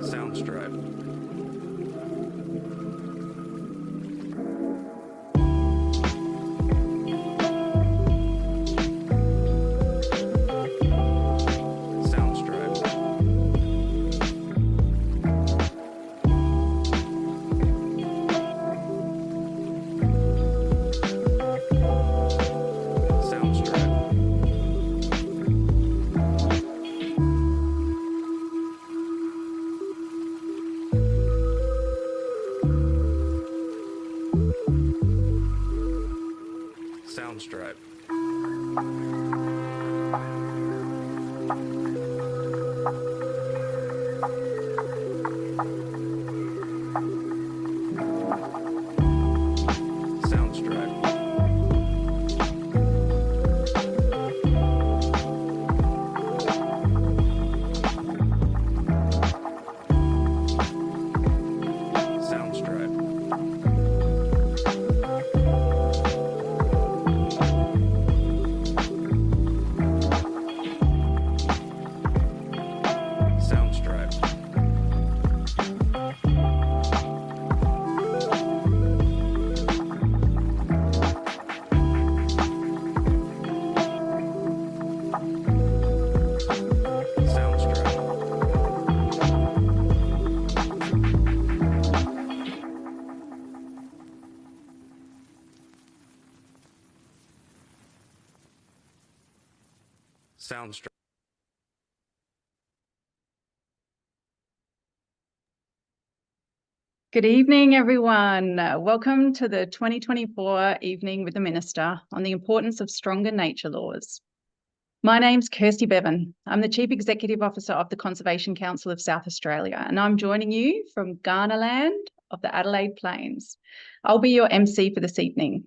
Soundstripe. Soundstripe. Soundstripe. Soundstripe. Soundstripe. Soundstripe. Soundstripe. Soundstripe. Soundstripe. Good evening, everyone. Welcome to the 2024 Evening with the Minister on the importance of stronger nature laws. My name's Kirsty Bevan. I'm the Chief Executive Officer of the Conservation Council of South Australia, and I'm joining you from Ghana land of the Adelaide Plains. I'll be your MC for this evening.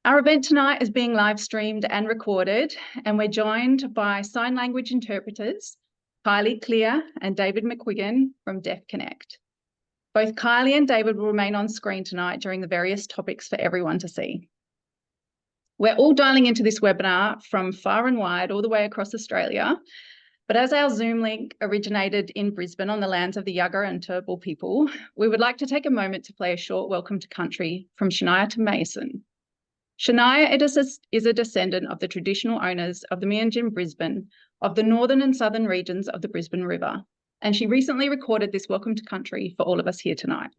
Our event tonight is being live streamed and recorded, and we're joined by sign language interpreters, Kylie Clear and David McQuiggan from Deaf Connect. Both Kylie and David will remain on screen tonight during the various topics for everyone to see. We're all dialing into this webinar from far and wide, all the way across Australia. But as our Zoom link originated in Brisbane on the lands of the Yagara and Turrbal people, we would like to take a moment to play a short welcome to country from Shania to Mason. Shania is a descendant of the traditional owners of the Meanjin Brisbane of the northern and southern regions of the Brisbane River. And she recently recorded this welcome to country for all of us here tonight.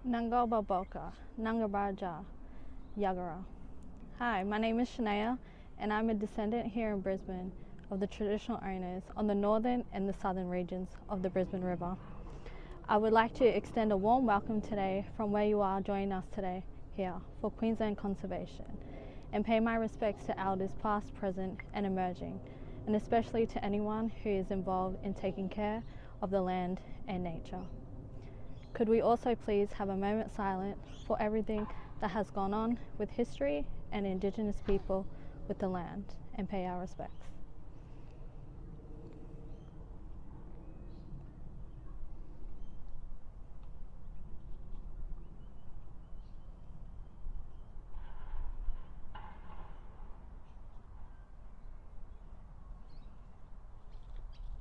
Nangoba Boka, Nangabaja, Yagara. Hi, my name is Shania, and I'm a descendant here in Brisbane of the traditional owners on the northern and the southern regions of the Brisbane River. I would like to extend a warm welcome today from where you are joining us today here for Queensland Conservation, and pay my respects to elders past, present and emerging, and especially to anyone who is involved in taking care of the land and nature. Could we also please have a moment silent for everything that has gone on with history and Indigenous people with the land, and pay our respects.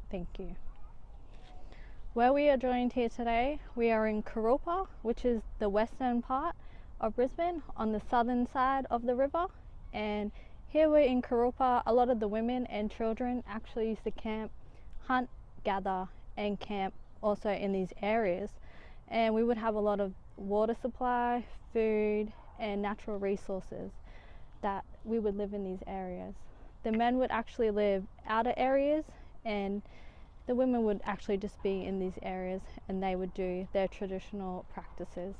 Thank you. Where we are joined here today, we are in Kurupa, which is the western part of Brisbane on the southern side of the river. And here we're in Kurupa, a lot of the women and children actually used to camp, hunt, gather and camp also in these areas. And we would have a lot of water supply, food and natural resources that we would live in these areas. The men would actually live outer areas, and the women would actually just be in these areas, and they would do their traditional practices.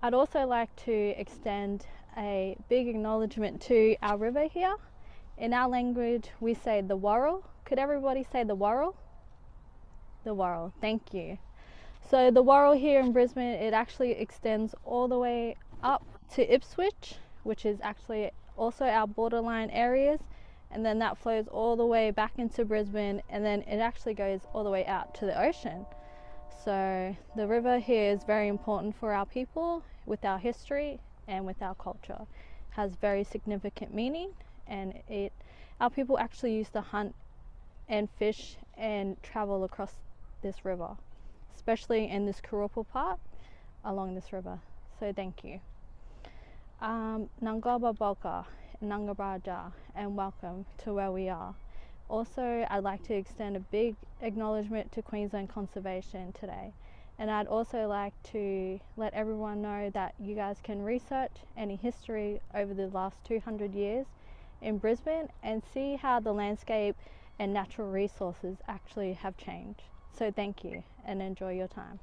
I'd also like to extend a big acknowledgement to our river here. In our language, we say the Warrell. Could everybody say the Warrell? The Warrell, thank you. So the Warrell here in Brisbane, it actually extends all the way up to Ipswich, which is actually also our borderline areas, and then that flows all the way back into Brisbane, and then it actually goes all the way out to the ocean. So the river here is very important for our people, with our history and with our culture. It has very significant meaning, and our people actually used to hunt and fish and travel across this river, especially in this Kurupal part along this river. So thank you. Nangaba Boka, Nangabraja, and welcome to where we are. Also, I'd like to extend a big acknowledgement to Queensland Conservation today. And I'd also like to let everyone know that you guys can research any history over the last 200 years in Brisbane and see how the landscape and natural resources actually have changed. So thank you and enjoy your time.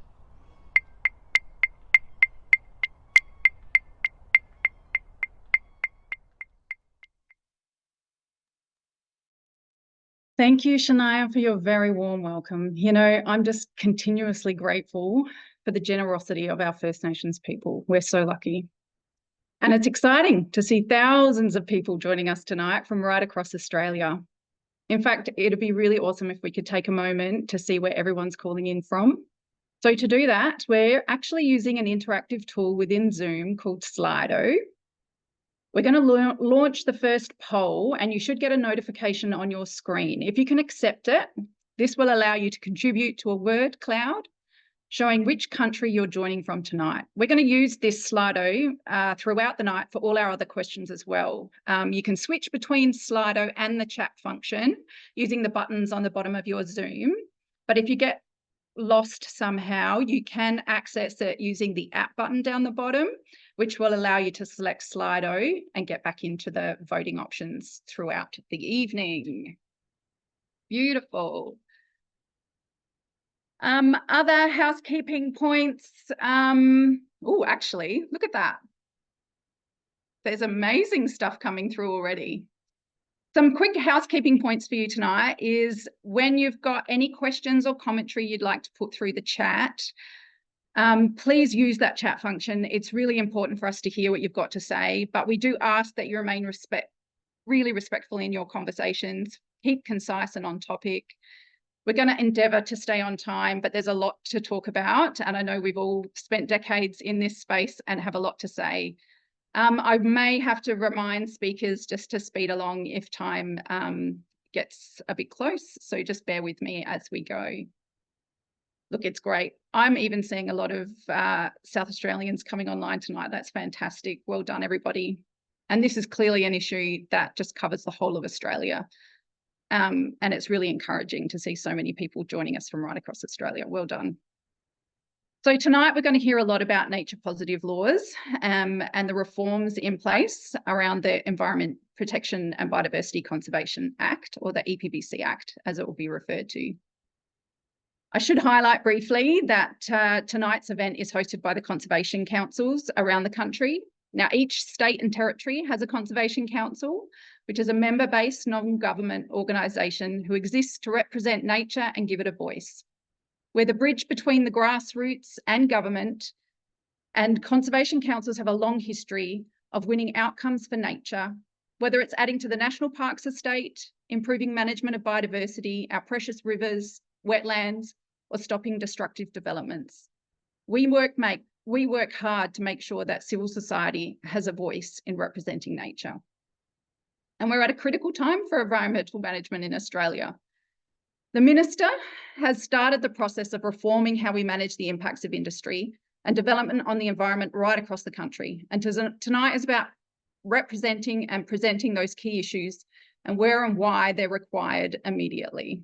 Thank you, Shania, for your very warm welcome. You know, I'm just continuously grateful for the generosity of our First Nations people. We're so lucky. And it's exciting to see thousands of people joining us tonight from right across Australia. In fact, it'd be really awesome if we could take a moment to see where everyone's calling in from. So to do that, we're actually using an interactive tool within Zoom called Slido. We're going to launch the first poll, and you should get a notification on your screen. If you can accept it, this will allow you to contribute to a word cloud showing which country you're joining from tonight. We're going to use this Slido throughout the night for all our other questions as well. You can switch between Slido and the chat function using the buttons on the bottom of your Zoom. But if you get lost somehow, you can access it using the app button down the bottom, which will allow you to select Slido and get back into the voting options throughout the evening. Beautiful. Other housekeeping points. Oh, actually, look at that. There's amazing stuff coming through already. Some quick housekeeping points for you tonight is when you've got any questions or commentary you'd like to put through the chat, please use that chat function. It's really important for us to hear what you've got to say, but we do ask that you remain really respectful in your conversations, keep concise and on topic. We're going to endeavour to stay on time, but there's a lot to talk about, and I know we've all spent decades in this space and have a lot to say. I may have to remind speakers just to speed along if time gets a bit close, so just bear with me as we go. Look, it's great. I'm even seeing a lot of South Australians coming online tonight. That's fantastic. Well done, everybody. And this is clearly an issue that just covers the whole of Australia. And it's really encouraging to see so many people joining us from right across Australia. Well done. So tonight we're going to hear a lot about nature positive laws and the reforms in place around the Environment Protection and Biodiversity Conservation Act, or the EPBC Act, as it will be referred to. I should highlight briefly that tonight's event is hosted by the conservation councils around the country. Now, each state and territory has a conservation council, which is a member-based non-government organisation who exists to represent nature and give it a voice. We're the bridge between the grassroots and government, and conservation councils have a long history of winning outcomes for nature, whether it's adding to the national parks estate, improving management of biodiversity, our precious rivers, wetlands, or stopping destructive developments. We work hard to make sure that civil society has a voice in representing nature. And we're at a critical time for environmental management in Australia. The Minister has started the process of reforming how we manage the impacts of industry and development on the environment right across the country. And tonight is about representing and presenting those key issues and where and why they're required immediately.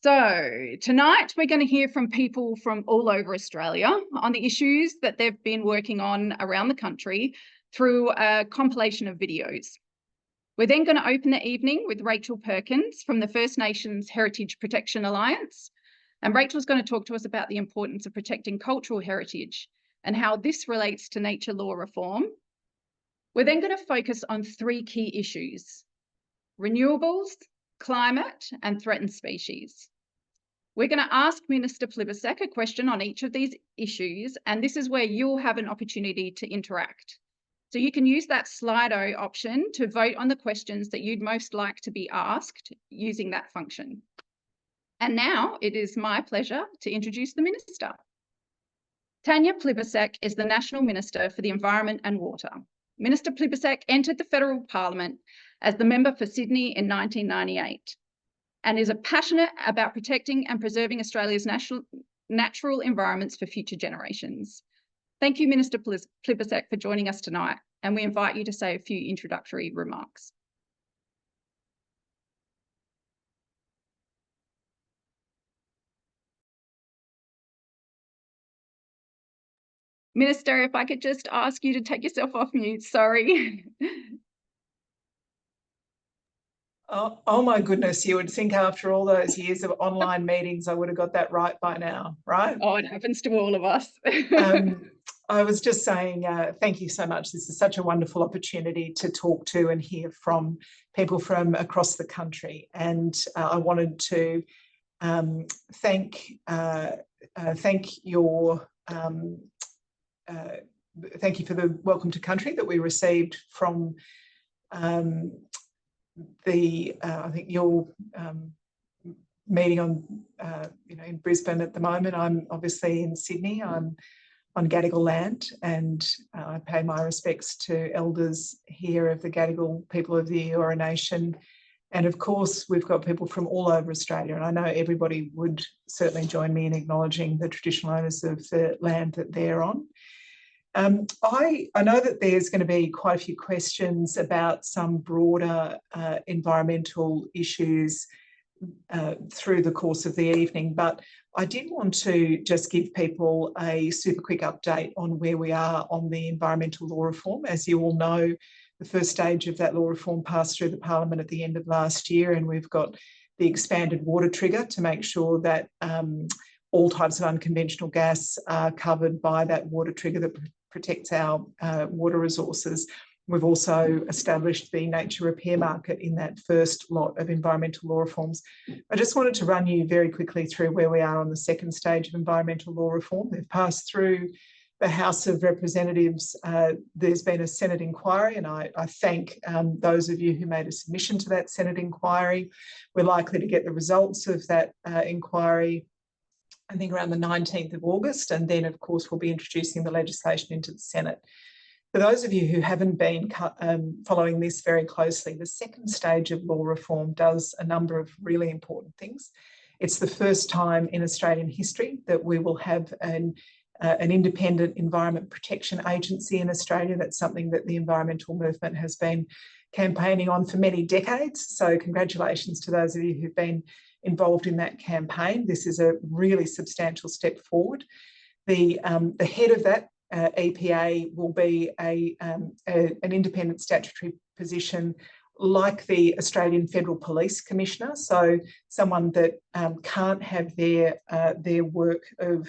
So tonight we're going to hear from people from all over Australia on the issues that they've been working on around the country through a compilation of videos. We're then going to open the evening with Rachel Perkins from the First Nations Heritage Protection Alliance. And Rachel's going to talk to us about the importance of protecting cultural heritage and how this relates to nature law reform. We're then going to focus on three key issues: renewables, climate, and threatened species. We're going to ask Minister Plibersek a question on each of these issues, and this is where you'll have an opportunity to interact. So you can use that Slido option to vote on the questions that you'd most like to be asked using that function. And now it is my pleasure to introduce the Minister. Tanya Plibersek is the National Minister for the Environment and Water. Minister Plibersek entered the Federal Parliament as the member for Sydney in 1998 and is passionate about protecting and preserving Australia's natural environments for future generations. Thank you, Minister Plibersek, for joining us tonight, and we invite you to say a few introductory remarks. Minister, if I could just ask you to take yourself off mute, sorry. Oh my goodness, you would think after all those years of online meetings, I would have got that right by now, right? Oh, it happens to all of us. I was just saying, thank you so much. This is such a wonderful opportunity to talk to and hear from people from across the country. And I wanted to thank you for the welcome to country that we received from I think your meeting on in Brisbane at the moment. I'm obviously in Sydney. I'm on Gadigal land, and I pay my respects to elders here of the Gadigal people of the Eora Nation. And of course, we've got people from all over Australia, and I know everybody would certainly join me in acknowledging the traditional owners of the land that they're on. I know that there's going to be quite a few questions about some broader environmental issues through the course of the evening, but I did want to just give people a super quick update on where we are on the environmental law reform. As you all know, the first stage of that law reform passed through the Parliament at the end of last year, and we've got the expanded water trigger to make sure that all types of unconventional gas are covered by that water trigger that protects our water resources. We've also established the nature repair market in that first lot of environmental law reforms. I just wanted to run you very quickly through where we are on the second stage of environmental law reform. They've passed through the House of Representatives. There's been a Senate inquiry, and I thank those of you who made a submission to that Senate inquiry. We're likely to get the results of that inquiry, I think, around the 19th of August, and then of course we'll be introducing the legislation into the Senate. For those of you who haven't been following this very closely, the second stage of law reform does a number of really important things. It's the first time in Australian history that we will have an independent environment protection agency in Australia. That's something that the environmental movement has been campaigning on for many decades. So congratulations to those of you who've been involved in that campaign. This is a really substantial step forward. The head of that EPA will be an independent statutory position like the Australian Federal Police Commissioner, so someone that can't have their work of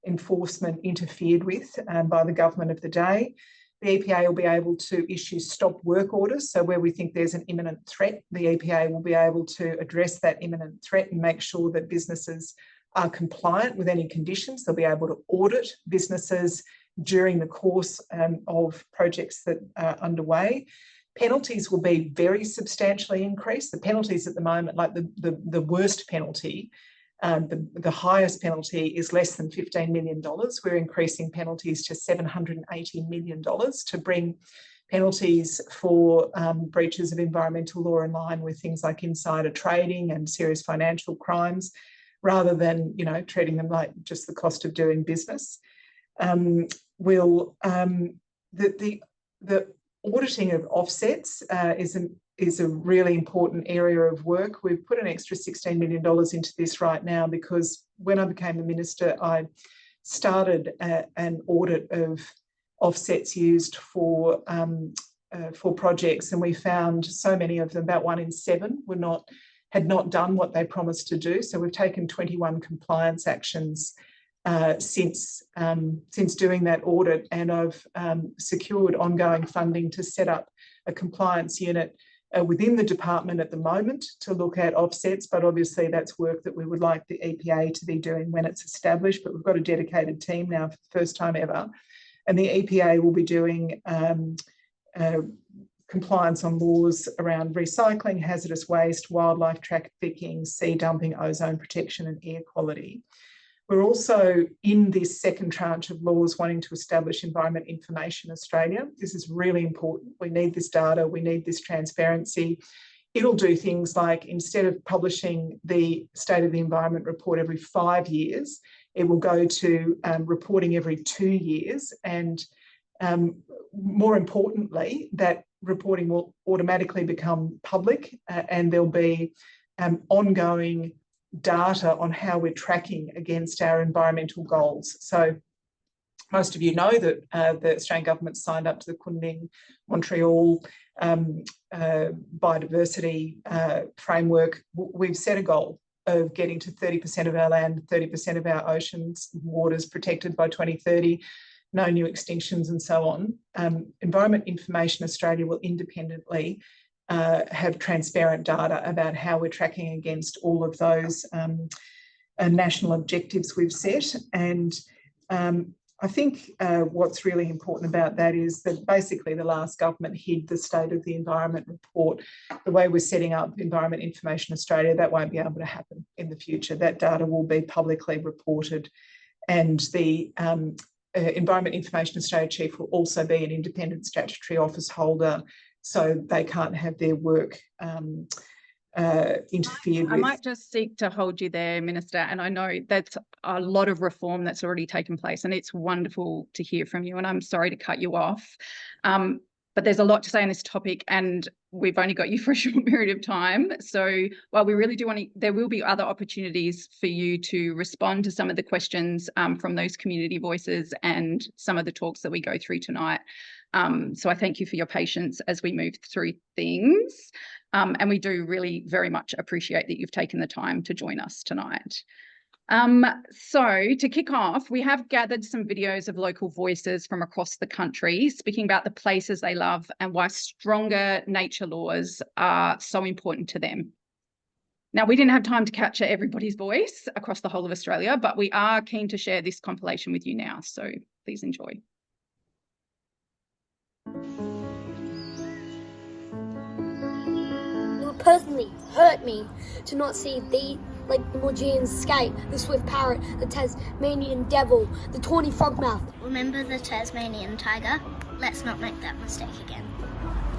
enforcement interfered with by the government of the day. The EPA will be able to issue stop work orders. So where we think there's an imminent threat, the EPA will be able to address that imminent threat and make sure that businesses are compliant with any conditions. They'll be able to audit businesses during the course of projects that are underway. Penalties will be very substantially increased. The penalties at the moment, like the worst penalty, the highest penalty is less than $15 million. We're increasing penalties to $780 million to bring penalties for breaches of environmental law in line with things like insider trading and serious financial crimes, rather than treating them like just the cost of doing business. The auditing of offsets is a really important area of work. We've put an extra $16 million into this right now because when I became a minister, I started an audit of offsets used for projects, and we found so many of them, about 1 in 7, had not done what they promised to do. So we've taken 21 compliance actions since doing that audit, and I've secured ongoing funding to set up a compliance unit within the department at the moment to look at offsets, but obviously that's work that we would like the EPA to be doing when it's established. But we've got a dedicated team now for the first time ever, and the EPA will be doing compliance on laws around recycling, hazardous waste, wildlife trafficking, sea dumping, ozone protection and air quality. We're also in this second tranche of laws wanting to establish Environment Information Australia. This is really important. We need this data, we need this transparency. It'll do things like, instead of publishing the State of the Environment report every 5 years, it will go to reporting every 2 years, and more importantly, that reporting will automatically become public, and there'll be ongoing data on how we're tracking against our environmental goals. So most of you know that the Australian government signed up to the Kunming Montreal biodiversity framework. We've set a goal of getting to 30% of our land, 30% of our oceans, waters protected by 2030, no new extinctions and so on. Environment Information Australia will independently have transparent data about how we're tracking against all of those national objectives we've set. And I think what's really important about that is that basically the last government hid the State of the Environment report. The way we're setting up Environment Information Australia, that won't be able to happen in the future. That data will be publicly reported, and the Environment Information Australia Chief will also be an independent statutory office holder, so they can't have their work interfered with. I might just seek to hold you there, Minister, and I know that's a lot of reform that's already taken place, and it's wonderful to hear from you, and I'm sorry to cut you off. But there's a lot to say on this topic, and we've only got you for a short period of time. So while we really do want to, there will be other opportunities for you to respond to some of the questions from those community voices and some of the talks that we go through tonight. So I thank you for your patience as we move through things. And we do really very much appreciate that you've taken the time to join us tonight. So to kick off, we have gathered some videos of local voices from across the country speaking about the places they love and why stronger nature laws are so important to them. Now, we didn't have time to capture everybody's voice across the whole of Australia, but we are keen to share this compilation with you now, so please enjoy. It would personally hurt me to not see the Maugean skate, the swift parrot, the Tasmanian devil, the tawny frogmouth. Remember the Tasmanian tiger? Let's not make that mistake again.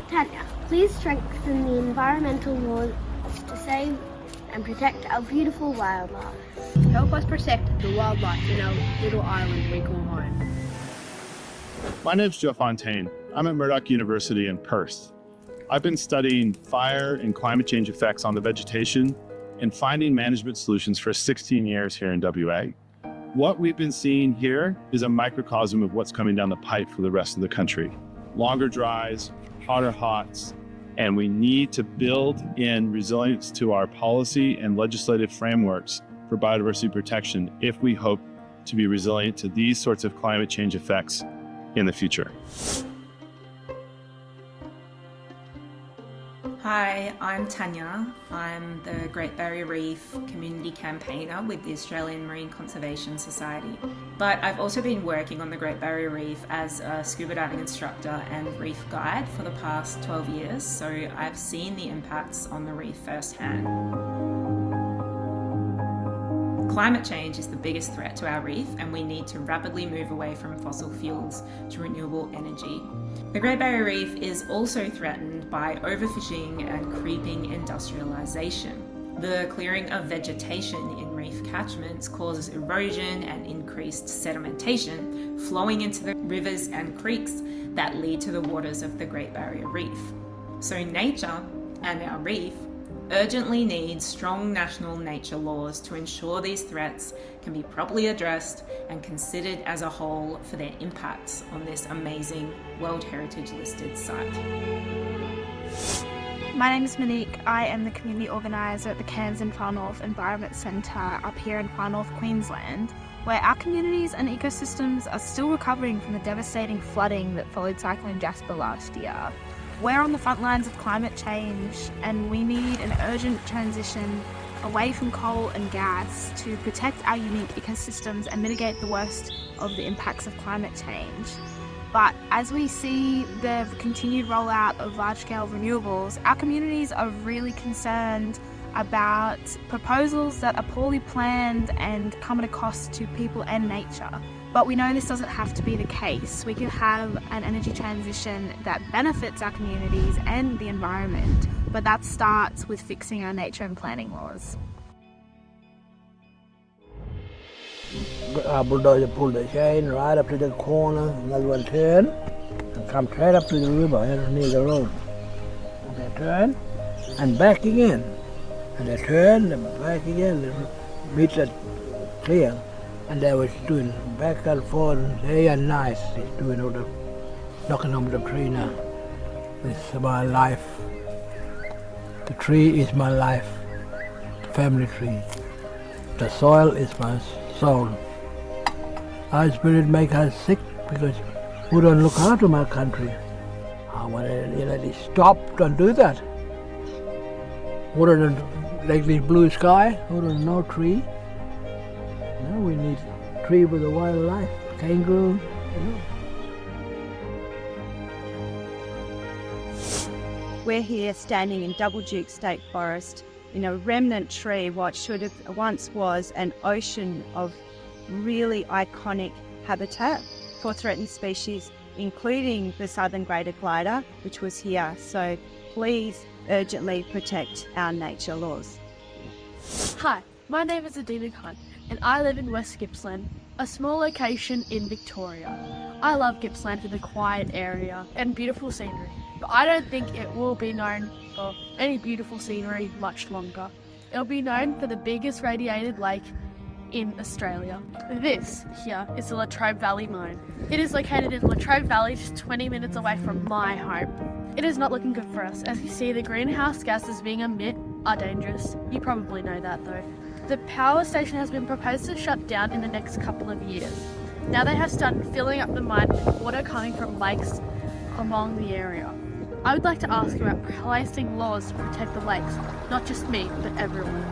Tanya, please strengthen the environmental laws to save and protect our beautiful wildlife. Help us protect the wildlife in our little island we call home. My name's Joe Fontaine. I'm at Murdoch University in Perth. I've been studying fire and climate change effects on the vegetation and finding management solutions for 16 years here in WA. What we've been seeing here is a microcosm of what's coming down the pipe for the rest of the country. Longer dries, hotter hots, and we need to build in resilience to our policy and legislative frameworks for biodiversity protection if we hope to be resilient to these sorts of climate change effects in the future. Hi, I'm Tanya. I'm the Great Barrier Reef community campaigner with the Australian Marine Conservation Society. But I've also been working on the Great Barrier Reef as a scuba diving instructor and reef guide for the past 12 years, so I've seen the impacts on the reef firsthand. Climate change is the biggest threat to our reef, and we need to rapidly move away from fossil fuels to renewable energy. The Great Barrier Reef is also threatened by overfishing and creeping industrialisation. The clearing of vegetation in reef catchments causes erosion and increased sedimentation, flowing into the rivers and creeks that lead to the waters of the Great Barrier Reef. So nature and our reef urgently needs strong national nature laws to ensure these threats can be properly addressed and considered as a whole for their impacts on this amazing World Heritage listed site. My name is Monique. I am the community organiser at the Cairns and Far North Environment Centre up here in Far North Queensland, where our communities and ecosystems are still recovering from the devastating flooding that followed Cyclone Jasper last year. We're on the front lines of climate change, and we need an urgent transition away from coal and gas to protect our unique ecosystems and mitigate the worst of the impacts of climate change. But as we see the continued rollout of large-scale renewables, our communities are really concerned about proposals that are poorly planned and come at a cost to people and nature. But we know this doesn't have to be the case. We can have an energy transition that benefits our communities and the environment, but that starts with fixing our nature and planning laws. Our bulldozer pulled the chain right up to the corner, another one turn, and come straight up to the river underneath the road. And they turn, and back again. And they turn, and back again, and meet that clear. And they was doing back and forth, day and night. He's doing all the, knocking on the tree now. This is my life. The tree is my life, the family tree. The soil is my soul. Our spirit make us sick because we don't look after my country. I want to stop, don't do that. Wouldn't like this blue sky, wouldn't no tree. No, we need tree with the wildlife, kangaroo, We're here standing in Double Duke State Forest in a remnant tree, what should have once was an ocean of really iconic habitat for threatened species, including the southern greater glider, which was here. So please urgently protect our nature laws. Hi, my name is Adina Khan and I live in West Gippsland, a small location in Victoria. I love Gippsland for the quiet area and beautiful scenery, but I don't think it will be known for any beautiful scenery much longer. It'll be known for the biggest radiated lake in Australia. This here is the Latrobe Valley Mine. It is located in Latrobe Valley, just 20 minutes away from my home. It is not looking good for us. As you see, the greenhouse gases being emitted are dangerous. You probably know that though. The power station has been proposed to shut down in the next couple of years. Now they have started filling up the mine with water coming from lakes along the area. I would like to ask about placing laws to protect the lakes, not just me, but everyone.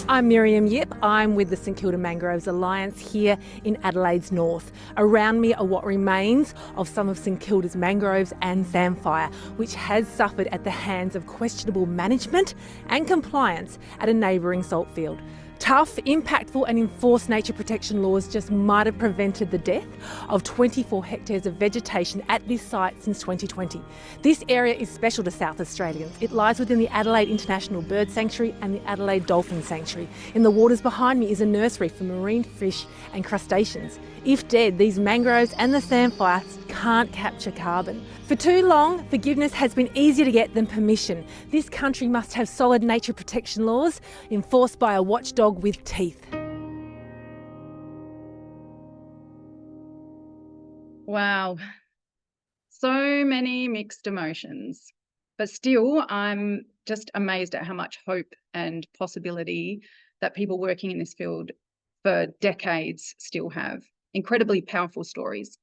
I'm Miriam Yip. I'm with the St Kilda Mangroves Alliance here in Adelaide's north. Around me are what remains of some of St Kilda's mangroves and samphire, which has suffered at the hands of questionable management and compliance at a neighbouring salt field. Tough, impactful and enforced nature protection laws just might have prevented the death of 24 hectares of vegetation at this site since 2020. This area is special to South Australians. It lies within the Adelaide International Bird Sanctuary and the Adelaide Dolphin Sanctuary. In the waters behind me is a nursery for marine fish and crustaceans. If dead, these mangroves and the samphire can't capture carbon. For too long, forgiveness has been easier to get than permission. This country must have solid nature protection laws enforced by a watchdog with teeth. Wow. So many mixed emotions. But still, I'm just amazed at how much hope and possibility that people working in this field for decades still have. Incredibly powerful stories.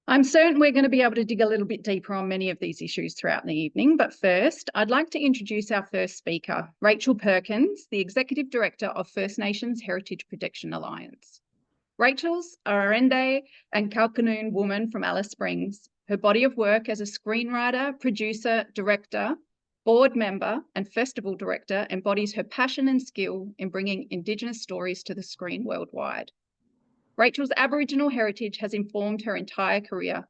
I'm certain we're going to be able to dig a little bit deeper on many of these issues throughout the evening, but first, I'd like to introduce our first speaker, Rachel Perkins, the Executive Director of First Nations Heritage Protection Alliance. Rachel's a Arende and Kalkanoon woman from Alice Springs. Her body of work as a screenwriter, producer, director, board member and festival director embodies her passion and skill in bringing Indigenous stories to the screen worldwide. Rachel's Aboriginal heritage has informed her entire career,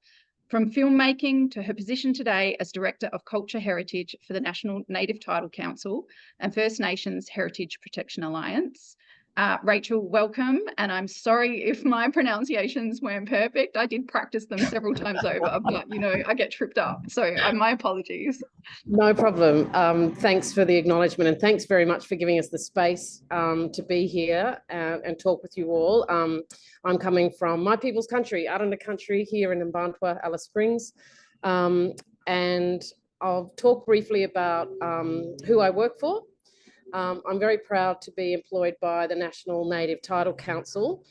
from filmmaking to her position today as Director of Culture Heritage for the National Native Title Council and First Nations Heritage Protection Alliance. Rachel, welcome, and I'm sorry if my pronunciations weren't perfect. I did practice them several times over, but you know, I get tripped up, so my apologies. No problem. Thanks for the acknowledgement, and thanks very much for giving us the space to be here and talk with you all. I'm coming from my people's country, Aranda country, here in Mbantwa, Alice Springs, and I'll talk briefly about who I work for. I'm very proud to be employed by the National Native Title Council,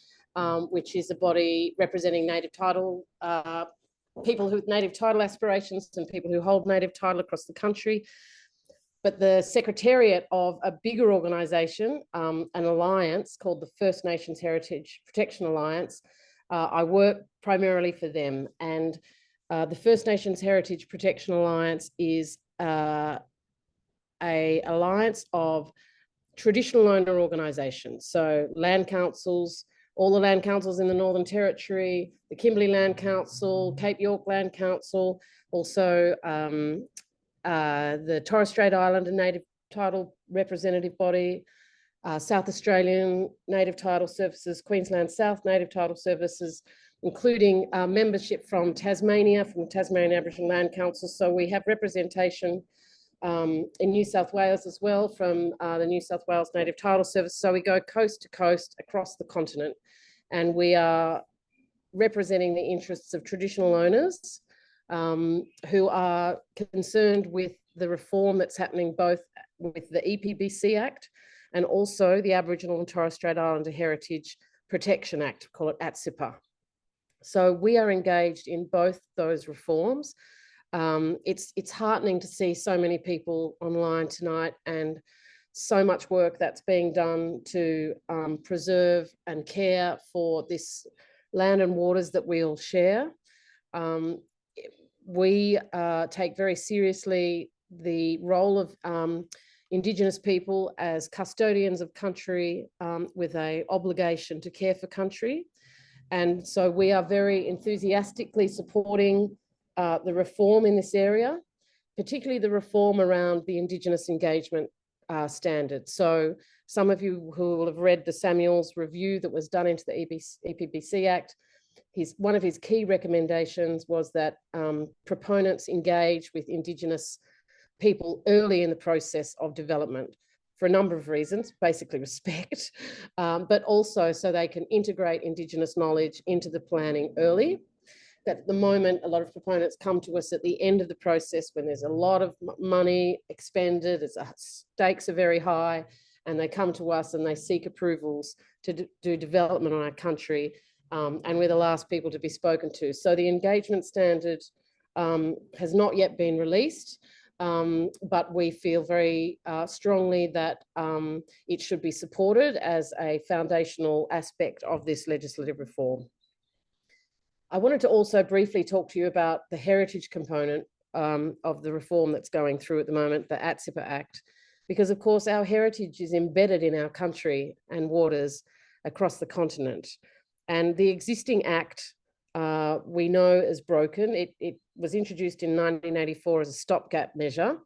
which is a body representing native title, people with native title aspirations and people who hold native title across the country. but the secretariat of a bigger organisation, an alliance called the First Nations Heritage Protection Alliance. I work primarily for them, and the First Nations Heritage Protection Alliance is a alliance of traditional owner organisations, so land councils, all the land councils in the Northern Territory, the Kimberley Land Council, Cape York Land Council, also the Torres Strait Islander Native Title Representative Body, South Australian Native Title Services, Queensland South Native Title Services, including membership from Tasmania, from the Tasmanian Aboriginal Land Council. So we have representation in New South Wales as well from the New South Wales Native Title Service. So we go coast to coast across the continent, and we are representing the interests of traditional owners who are concerned with the reform that's happening both with the EPBC Act and also the Aboriginal and Torres Strait Islander Heritage Protection Act, call it ATSIPA. So we are engaged in both those reforms. It's heartening to see so many people online tonight and so much work that's being done to preserve and care for this land and waters that we all share. We take very seriously the role of Indigenous people as custodians of country with an obligation to care for country. And so we are very enthusiastically supporting the reform in this area, particularly the reform around the Indigenous engagement standard. So some of you who will have read the Samuel's review that was done into the EPBC Act, one of his key recommendations was that proponents engage with Indigenous people early in the process of development for a number of reasons, basically respect, but also so they can integrate Indigenous knowledge into the planning early. That at the moment, a lot of proponents come to us at the end of the process when there's a lot of money expended, stakes are very high, and they come to us and they seek approvals to do development on our country, and we're the last people to be spoken to. So the engagement standard has not yet been released, but we feel very strongly that it should be supported as a foundational aspect of this legislative reform. I wanted to also briefly talk to you about the heritage component of the reform that's going through at the moment, the ATSIPA Act, because of course our heritage is embedded in our country and waters across the continent. And the existing act we know is broken. It was introduced in 1984 as a stopgap measure.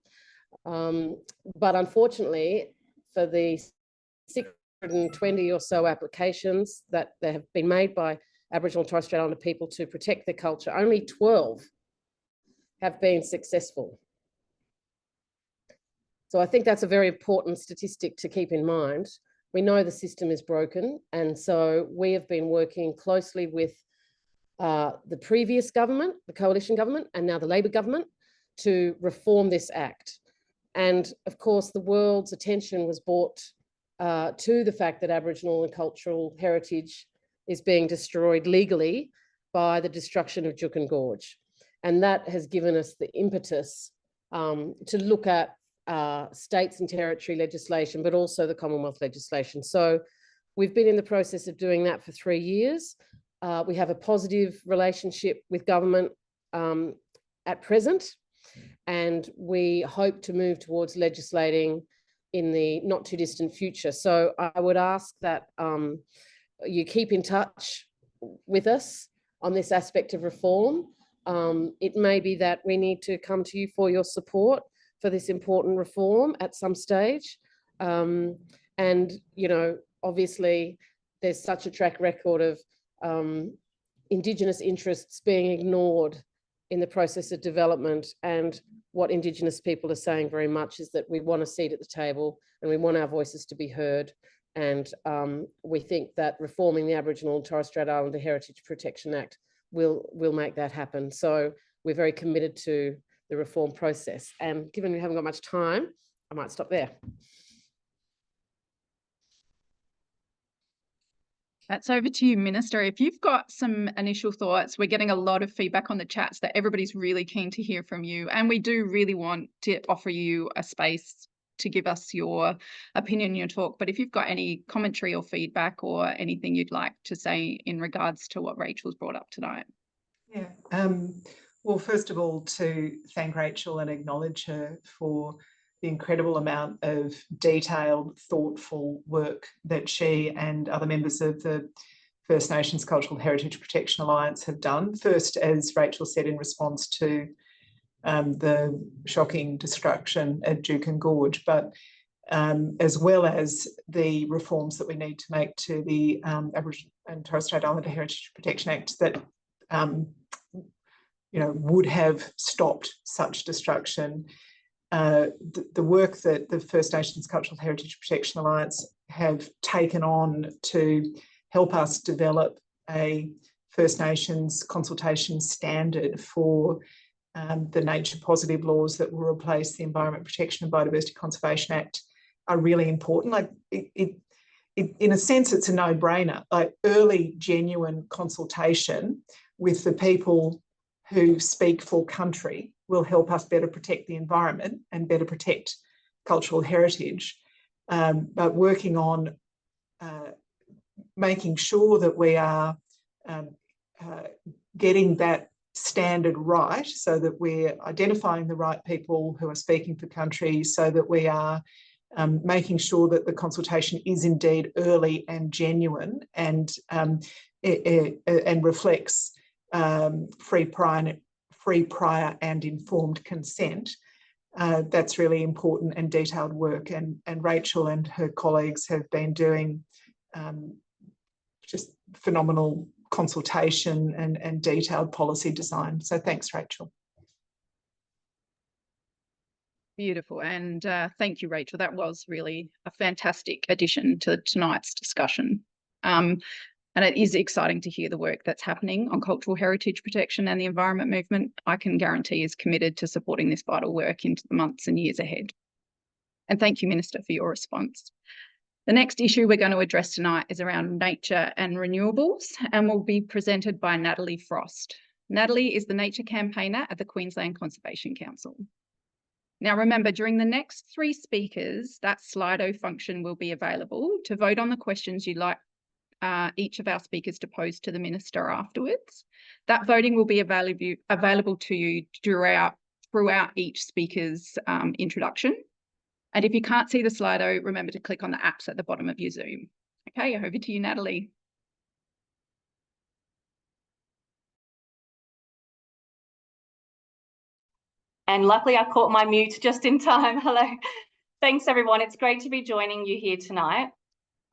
But unfortunately, for the 620 or so applications that have been made by Aboriginal and Torres Strait Islander people to protect their culture, only 12 have been successful. So I think that's a very important statistic to keep in mind. We know the system is broken, and so we have been working closely with the previous government, the coalition government, and now the Labor government to reform this act. And of course, the world's attention was brought to the fact that Aboriginal and cultural heritage is being destroyed legally by the destruction of Juukan Gorge. And that has given us the impetus to look at states and territory legislation, but also the Commonwealth legislation. So we've been in the process of doing that for 3 years. We have a positive relationship with government at present, and we hope to move towards legislating in the not too distant future. So I would ask that you keep in touch with us on this aspect of reform. It may be that we need to come to you for your support for this important reform at some stage. And, you know, obviously there's such a track record of Indigenous interests being ignored in the process of development. And what Indigenous people are saying very much is that we want a seat at the table and we want our voices to be heard. And we think that reforming the Aboriginal and Torres Strait Islander Heritage Protection Act will make that happen. So we're very committed to the reform process. And given we haven't got much time, I might stop there. That's over to you, Minister. If you've got some initial thoughts, we're getting a lot of feedback on the chats that everybody's really keen to hear from you. And we do really want to offer you a space to give us your opinion in your talk. But if you've got any commentary or feedback or anything you'd like to say in regards to what Rachel's brought up tonight. Yeah. Well, first of all, to thank Rachel and acknowledge her for the incredible amount of detailed, thoughtful work that she and other members of the First Nations Cultural Heritage Protection Alliance have done. First, as Rachel said, in response to the shocking destruction at Juukan Gorge, but as well as the reforms that we need to make to the Aboriginal and Torres Strait Islander Heritage Protection Act that would have stopped such destruction. The work that the First Nations Cultural Heritage Protection Alliance have taken on to help us develop a First Nations consultation standard for the nature positive laws that will replace the Environment Protection and Biodiversity Conservation Act are really important. Like in a sense, it's a no-brainer. Like early, genuine consultation with the people who speak for country will help us better protect the environment and better protect cultural heritage. But working on making sure that we are getting that standard right, so that we're identifying the right people who are speaking for country, so that we are making sure that the consultation is indeed early and genuine and reflects free, prior and informed consent. That's really important and detailed work, and Rachel and her colleagues have been doing just phenomenal consultation and detailed policy design. So thanks, Rachel. Beautiful. And thank you, Rachel. That was really a fantastic addition to tonight's discussion. And it is exciting to hear the work that's happening on cultural heritage protection, and the environment movement, I can guarantee, is committed to supporting this vital work into the months and years ahead. And thank you, Minister, for your response. The next issue we're going to address tonight is around nature and renewables, and will be presented by Natalie Frost. Natalie is the nature campaigner at the Queensland Conservation Council. Now, remember, during the next 3 speakers, that Slido function will be available to vote on the questions you'd like each of our speakers to pose to the Minister afterwards. That voting will be available to you throughout each speaker's introduction. And if you can't see the Slido, remember to click on the apps at the bottom of your Zoom. Okay, over to you, Natalie. And luckily I caught my mute just in time. Hello. Thanks everyone. It's great to be joining you here tonight.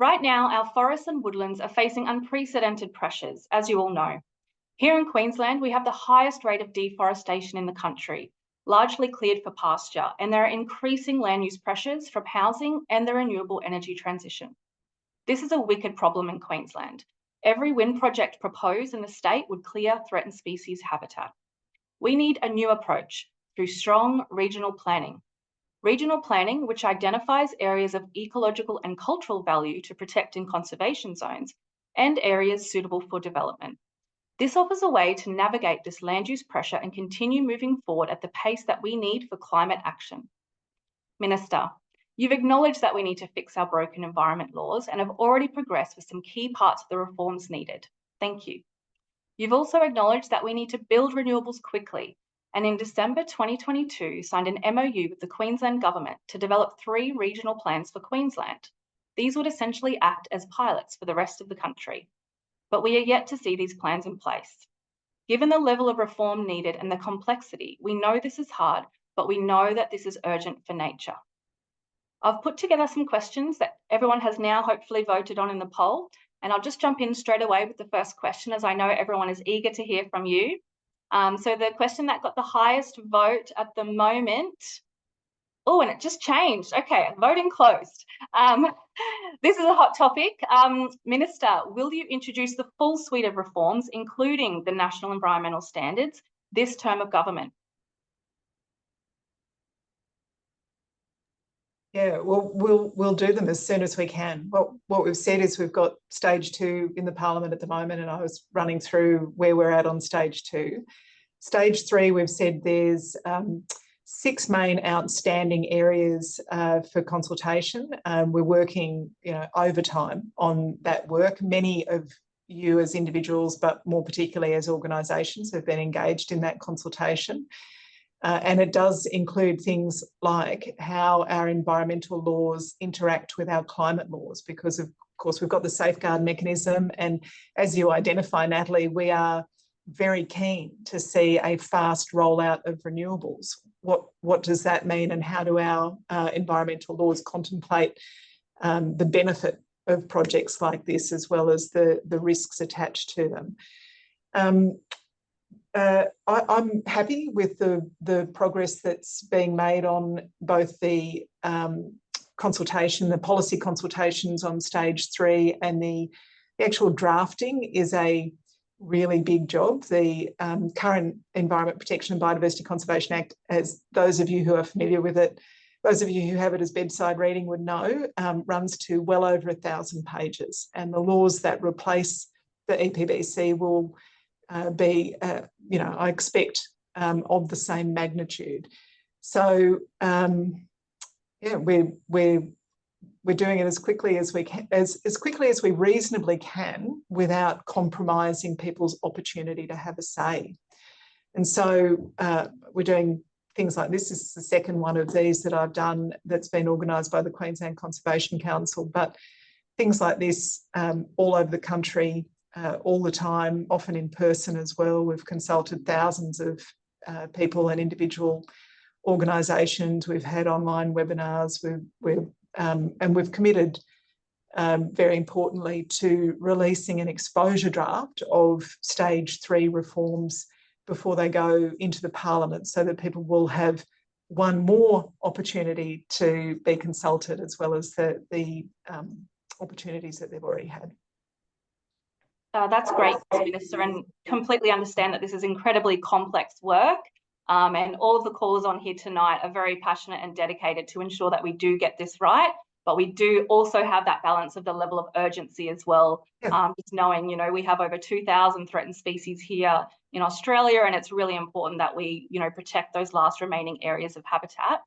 Right now, our forests and woodlands are facing unprecedented pressures, as you all know. Here in Queensland, we have the highest rate of deforestation in the country, largely cleared for pasture, and there are increasing land use pressures from housing and the renewable energy transition. This is a wicked problem in Queensland. Every wind project proposed in the state would clear threatened species habitat. We need a new approach through strong regional planning. Regional planning, which identifies areas of ecological and cultural value to protect in conservation zones and areas suitable for development. This offers a way to navigate this land use pressure and continue moving forward at the pace that we need for climate action. Minister, you've acknowledged that we need to fix our broken environment laws and have already progressed with some key parts of the reforms needed. Thank you. You've also acknowledged that we need to build renewables quickly, and in December 2022 signed an MOU with the Queensland Government to develop 3 regional plans for Queensland. These would essentially act as pilots for the rest of the country, but we are yet to see these plans in place. Given the level of reform needed and the complexity, we know this is hard, but we know that this is urgent for nature. I've put together some questions that everyone has now hopefully voted on in the poll, and I'll just jump in straight away with the first question, as I know everyone is eager to hear from you. So the question that got the highest vote at the moment, oh, and it just changed. Okay, voting closed. This is a hot topic. Minister, will you introduce the full suite of reforms, including the National Environmental Standards, this term of government? Yeah, well, we'll do them as soon as we can. What we've said is we've got stage 2 in the Parliament at the moment, and I was running through where we're at on stage 2. Stage 3, we've said there's 6 main outstanding areas for consultation. We're working, overtime on that work. Many of you as individuals, but more particularly as organisations, have been engaged in that consultation. And it does include things like how our environmental laws interact with our climate laws, because of course we've got the safeguard mechanism. And as you identify, Natalie, we are very keen to see a fast rollout of renewables. What does that mean, and how do our environmental laws contemplate the benefit of projects like this, as well as the risks attached to them? I'm happy with the progress that's being made on both the consultation, the policy consultations on stage 3, and the actual drafting is a really big job. The current Environment Protection and Biodiversity Conservation Act, as those of you who are familiar with it, those of you who have it as bedside reading would know, runs to well over 1,000 pages. And the laws that replace the EPBC will be, I expect, of the same magnitude. So, yeah, we're doing it as quickly as we can, as quickly as we reasonably can, without compromising people's opportunity to have a say. And so we're doing things like this. This is the second one of these that I've done that's been organised by the Queensland Conservation Council, but things like this all over the country, all the time, often in person as well. We've consulted thousands of people and individual organisations. We've had online webinars. We've committed, very importantly, to releasing an exposure draft of stage 3 reforms before they go into the Parliament, so that people will have one more opportunity to be consulted, as well as the opportunities that they've already had. That's great, Minister, and completely understand that this is incredibly complex work. And all of the callers on here tonight are very passionate and dedicated to ensure that we do get this right. But we do also have that balance of the level of urgency as well. Yeah. Just knowing, we have over 2,000 threatened species here in Australia, and it's really important that we, protect those last remaining areas of habitat.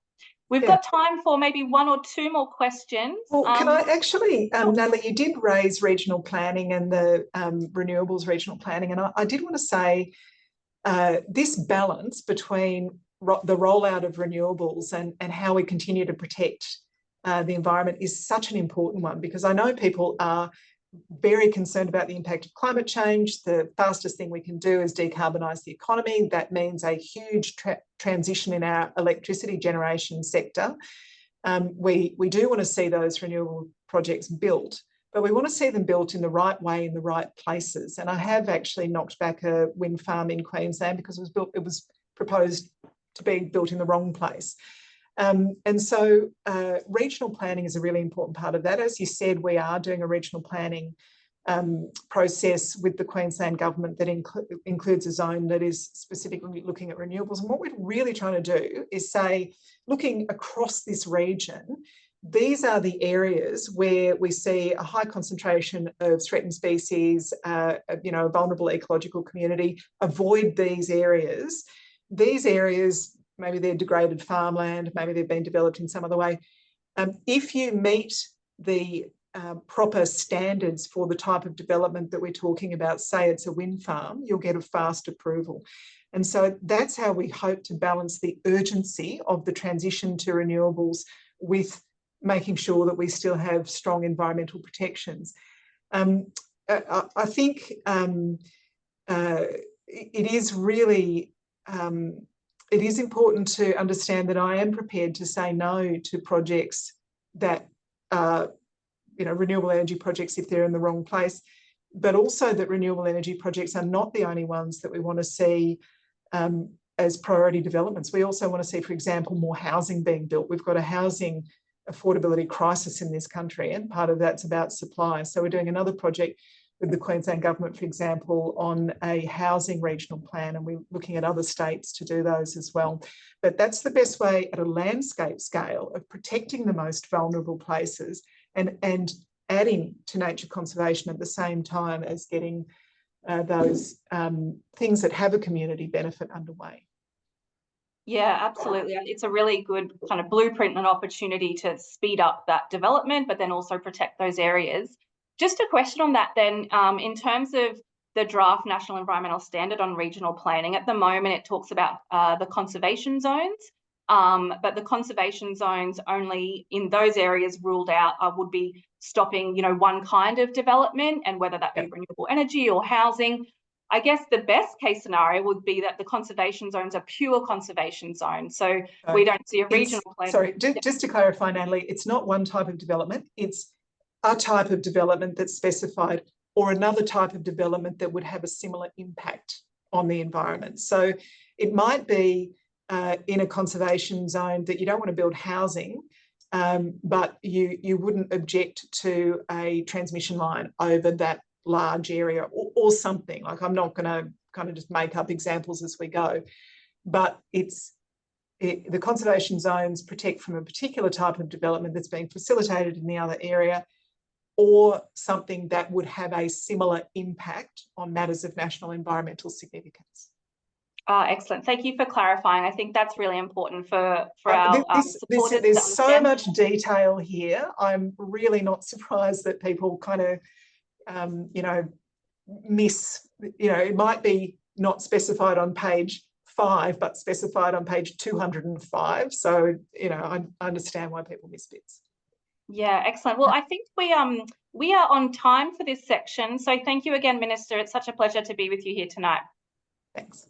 We've got time for maybe 1 or 2 more questions. Well, can I actually, Natalie, you did raise regional planning and the renewables regional planning, and I did want to say this balance between the rollout of renewables and how we continue to protect the environment is such an important one, because I know people are very concerned about the impact of climate change. The fastest thing we can do is decarbonise the economy. That means a huge transition in our electricity generation sector. We do want to see those renewable projects built, but we want to see them built in the right way, in the right places. And I have actually knocked back a wind farm in Queensland because it was proposed to be built in the wrong place. And so regional planning is a really important part of that. As you said, we are doing a regional planning process with the Queensland government that includes a zone that is specifically looking at renewables. And what we're really trying to do is say, looking across this region, these are the areas where we see a high concentration of threatened species, a vulnerable ecological community. Avoid these areas. These areas, maybe they're degraded farmland, maybe they've been developed in some other way. If you meet the proper standards for the type of development that we're talking about, say it's a wind farm, you'll get a fast approval. And so that's how we hope to balance the urgency of the transition to renewables with making sure that we still have strong environmental protections. I think it is really it is important to understand that I am prepared to say no to projects that are, renewable energy projects if they're in the wrong place, but also that renewable energy projects are not the only ones that we want to see as priority developments. We also want to see, for example, more housing being built. We've got a housing affordability crisis in this country, and part of that's about supply. So we're doing another project with the Queensland Government, for example, on a housing regional plan, and we're looking at other states to do those as well. But that's the best way at a landscape scale of protecting the most vulnerable places and adding to nature conservation at the same time as getting those things that have a community benefit underway. Yeah, absolutely. It's a really good kind of blueprint and opportunity to speed up that development, but then also protect those areas. Just a question on that then, in terms of the draft National Environmental Standard on regional planning, at the moment it talks about the conservation zones, but the conservation zones only in those areas ruled out would be stopping, one kind of development, and whether that be renewable energy or housing. I guess the best case scenario would be that the conservation zones are pure conservation zones. So we don't see a regional plan. Sorry, just to clarify, Natalie, it's not one type of development. It's a type of development that's specified, or another type of development that would have a similar impact on the environment. So it might be in a conservation zone that you don't want to build housing, but you wouldn't object to a transmission line over that large area or something. Like, I'm not going to kind of just make up examples as we go, but the conservation zones protect from a particular type of development that's being facilitated in the other area, or something that would have a similar impact on matters of national environmental significance. Excellent. Thank you for clarifying. I think that's really important for our supporters. There's so much detail here. I'm really not surprised that people kind of miss, it might be not specified on page 5, but specified on page 205. So, I understand why people miss bits. Yeah, excellent. Well, I think we are on time for this section. So thank you again, Minister. It's such a pleasure to be with you here tonight. Thanks.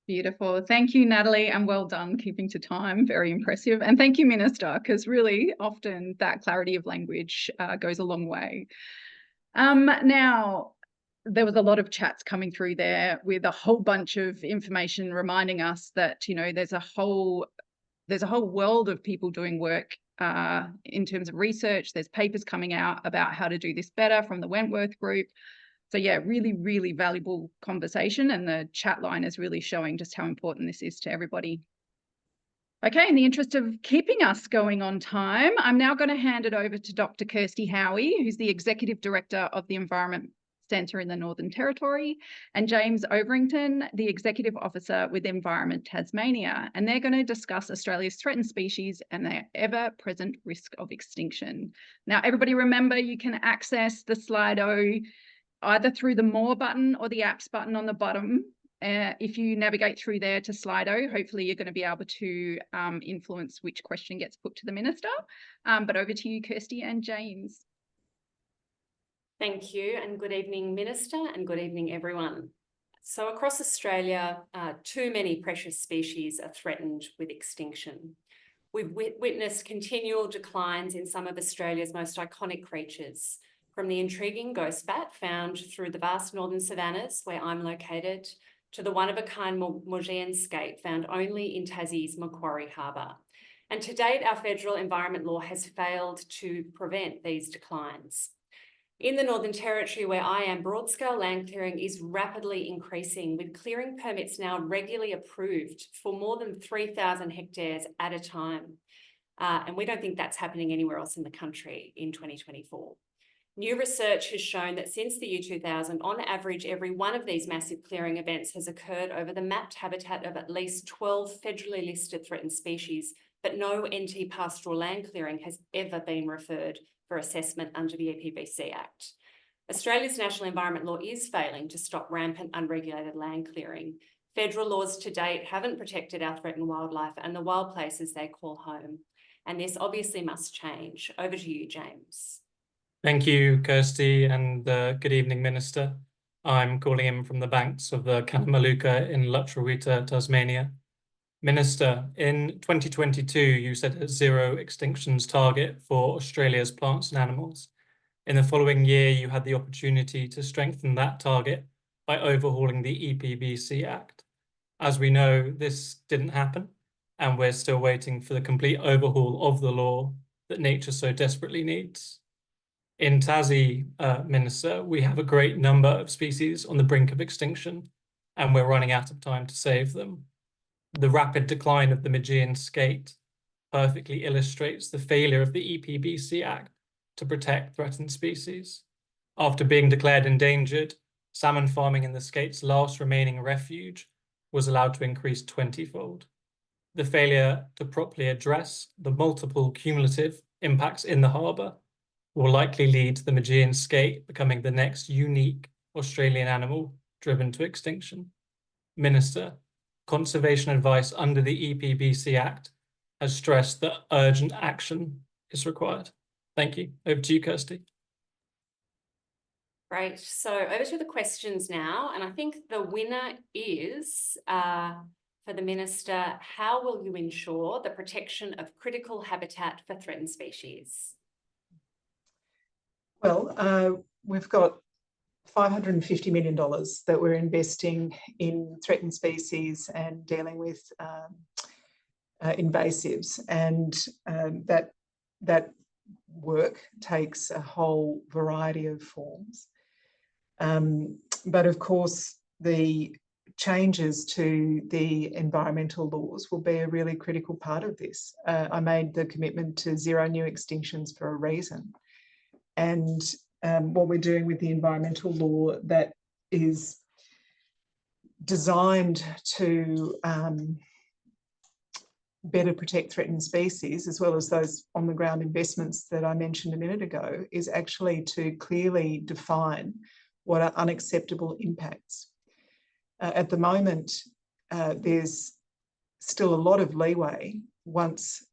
Beautiful. Thank you, Natalie, and well done keeping to time. Very impressive. And thank you, Minister, because really often that clarity of language goes a long way. Now, there was a lot of chats coming through there with a whole bunch of information reminding us that, there's a whole world of people doing work in terms of research. There's papers coming out about how to do this better from the Wentworth Group. So yeah, really, really valuable conversation, and the chat line is really showing just how important this is to everybody. Okay, in the interest of keeping us going on time, I'm now going to hand it over to Dr. Kirsty Howie, who's the Executive Director of the Environment Centre in the Northern Territory, and James Overington, the Executive Officer with Environment Tasmania, and they're going to discuss Australia's threatened species and their ever-present risk of extinction. Now, everybody remember, you can access the Slido either through the More button or the Apps button on the bottom. If you navigate through there to Slido, hopefully you're going to be able to influence which question gets put to the Minister. But over to you, Kirsty and James. Thank you, and good evening, Minister, and good evening, everyone. So across Australia, too many precious species are threatened with extinction. We've witnessed continual declines in some of Australia's most iconic creatures, from the intriguing ghost bat found through the vast northern savannas where I'm located, to the one-of-a-kind Maugean skate found only in Tassie's Macquarie Harbour. And to date, our federal environment law has failed to prevent these declines. In the Northern Territory where I am, broad-scale land clearing is rapidly increasing, with clearing permits now regularly approved for more than 3,000 hectares at a time. And we don't think that's happening anywhere else in the country in 2024. New research has shown that since the year 2000, on average, every one of these massive clearing events has occurred over the mapped habitat of at least 12 federally listed threatened species, but no NT pastoral land clearing has ever been referred for assessment under the EPBC Act. Australia's national environment law is failing to stop rampant unregulated land clearing. Federal laws to date haven't protected our threatened wildlife and the wild places they call home. And this obviously must change. Over to you, James. Thank you, Kirsty, and good evening, Minister. I'm calling in from the banks of the Kanamalooka in Lutruwita, Tasmania. Minister, in 2022, you set a zero extinctions target for Australia's plants and animals. In the following year, you had the opportunity to strengthen that target by overhauling the EPBC Act. As we know, this didn't happen, and we're still waiting for the complete overhaul of the law that nature so desperately needs. In Tassie, Minister, we have a great number of species on the brink of extinction, and we're running out of time to save them. The rapid decline of the Maugean skate perfectly illustrates the failure of the EPBC Act to protect threatened species. After being declared endangered, salmon farming in the skate's last remaining refuge was allowed to increase 20-fold. The failure to properly address the multiple cumulative impacts in the harbour will likely lead to the Maugean skate becoming the next unique Australian animal driven to extinction. Minister, conservation advice under the EPBC Act has stressed that urgent action is required. Thank you. Over to you, Kirsty. Great. So over to the questions now. And I think the winner is, for the Minister, how will you ensure the protection of critical habitat for threatened species? Well, we've got $550 million that we're investing in threatened species and dealing with invasives, and that work takes a whole variety of forms. But of course, the changes to the environmental laws will be a really critical part of this. I made the commitment to zero new extinctions for a reason. And what we're doing with the environmental law that is designed to better protect threatened species, as well as those on-the-ground investments that I mentioned a minute ago, is actually to clearly define what are unacceptable impacts. At the moment, there's still a lot of leeway once